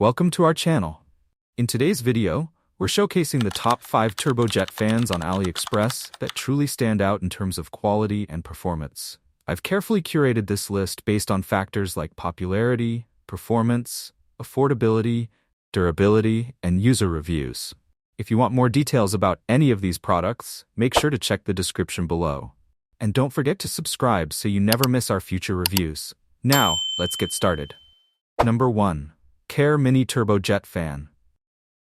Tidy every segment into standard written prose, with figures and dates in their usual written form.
Welcome to our channel. In today's video, we're showcasing the top 5 turbojet fans on AliExpress that truly stand out in terms of quality and performance. I've carefully curated this list based on factors like popularity, performance, affordability, durability, and user reviews. If you want more details about any of these products, make sure to check the description below. And don't forget to subscribe so you never miss our future reviews. Now, let's get started. Number 1. Care Mini Turbojet Fan.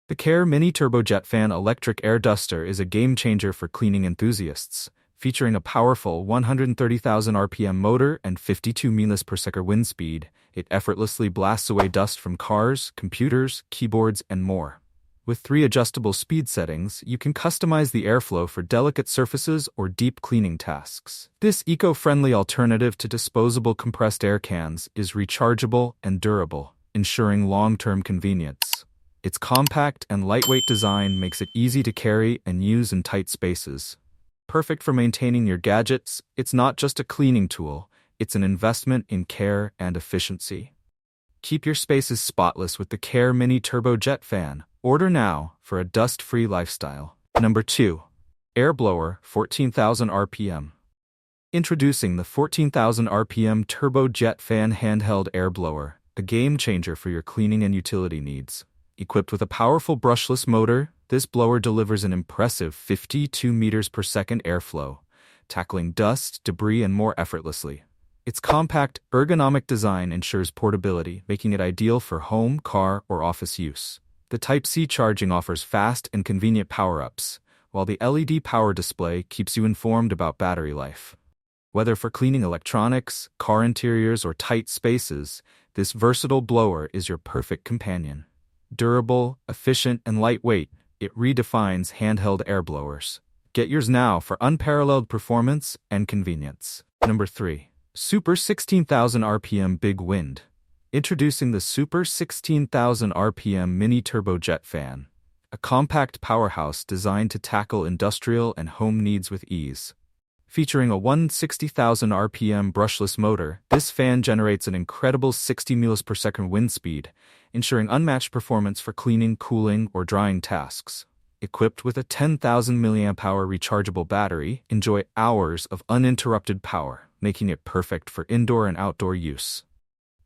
The Care Mini Turbojet Fan electric air duster is a game-changer for cleaning enthusiasts. Featuring a powerful 130,000 RPM motor and 52 miles per second wind speed, it effortlessly blasts away dust from cars, computers, keyboards, and more. With 3 adjustable speed settings, you can customize the airflow for delicate surfaces or deep cleaning tasks. This eco-friendly alternative to disposable compressed air cans is rechargeable and durable, ensuring long-term convenience. Its compact and lightweight design makes it easy to carry and use in tight spaces. Perfect for maintaining your gadgets, it's not just a cleaning tool, it's an investment in care and efficiency. Keep your spaces spotless with the Care Mini Turbojet Fan. Order now for a dust-free lifestyle. Number 2. Air Blower 14,000 RPM. Introducing the 14,000 RPM Turbojet Fan handheld air blower, a game-changer for your cleaning and utility needs. Equipped with a powerful brushless motor, this blower delivers an impressive 52 meters per second airflow, tackling dust, debris, and more effortlessly. Its compact, ergonomic design ensures portability, making it ideal for home, car, or office use. The Type-C charging offers fast and convenient power-ups, while the LED power display keeps you informed about battery life. Whether for cleaning electronics, car interiors, or tight spaces, this versatile blower is your perfect companion. Durable, efficient, and lightweight, it redefines handheld air blowers. Get yours now for unparalleled performance and convenience. Number 3. Super 16,000 RPM Big Wind. Introducing the Super 16,000 RPM Mini Turbojet Fan, a compact powerhouse designed to tackle industrial and home needs with ease. Featuring a 160,000 RPM brushless motor, this fan generates an incredible 60 miles per second wind speed, ensuring unmatched performance for cleaning, cooling, or drying tasks. Equipped with a 10,000 mAh rechargeable battery, enjoy hours of uninterrupted power, making it perfect for indoor and outdoor use.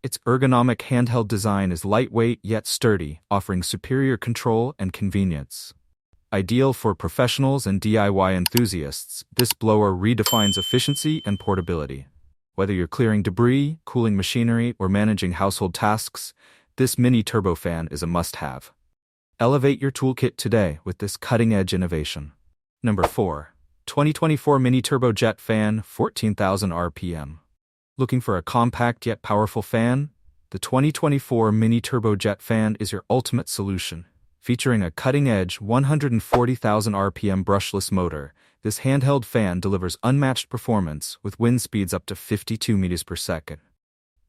Its ergonomic handheld design is lightweight yet sturdy, offering superior control and convenience. Ideal for professionals and DIY enthusiasts, this blower redefines efficiency and portability. Whether you're clearing debris, cooling machinery, or managing household tasks, this mini turbo fan is a must-have. Elevate your toolkit today with this cutting-edge innovation. Number 4. 2024 Mini Turbojet Fan 14,000 RPM. Looking for a compact yet powerful fan? The 2024 Mini Turbojet Fan is your ultimate solution. Featuring a cutting-edge 140,000 RPM brushless motor, this handheld fan delivers unmatched performance with wind speeds up to 52 meters per second.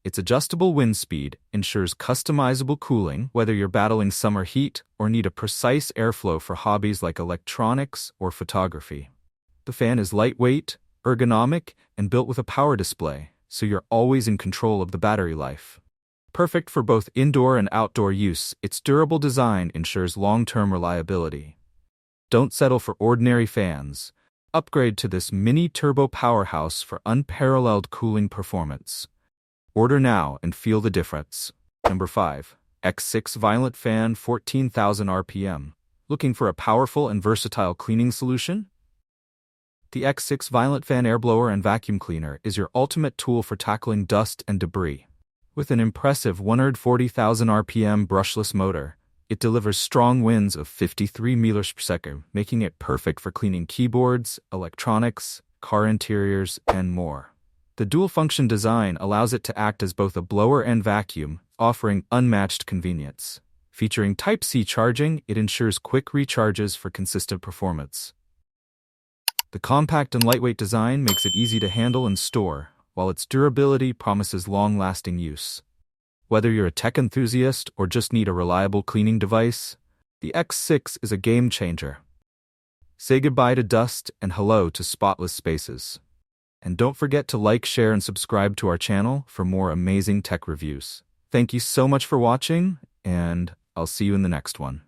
Its adjustable wind speed ensures customizable cooling whether you're battling summer heat or need a precise airflow for hobbies like electronics or photography. The fan is lightweight, ergonomic, and built with a power display, so you're always in control of the battery life. Perfect for both indoor and outdoor use, its durable design ensures long-term reliability. Don't settle for ordinary fans. Upgrade to this mini turbo powerhouse for unparalleled cooling performance. Order now and feel the difference. Number 5. X6 Violent Fan 14,000 RPM. Looking for a powerful and versatile cleaning solution? The X6 Violent Fan air blower and vacuum cleaner is your ultimate tool for tackling dust and debris. With an impressive 140,000 RPM brushless motor, it delivers strong winds of 53 meters per second, making it perfect for cleaning keyboards, electronics, car interiors, and more. The dual-function design allows it to act as both a blower and vacuum, offering unmatched convenience. Featuring Type-C charging, it ensures quick recharges for consistent performance. The compact and lightweight design makes it easy to handle and store, while its durability promises long-lasting use. Whether you're a tech enthusiast or just need a reliable cleaning device, the X6 is a game-changer. Say goodbye to dust and hello to spotless spaces. And don't forget to like, share, and subscribe to our channel for more amazing tech reviews. Thank you so much for watching, and I'll see you in the next one.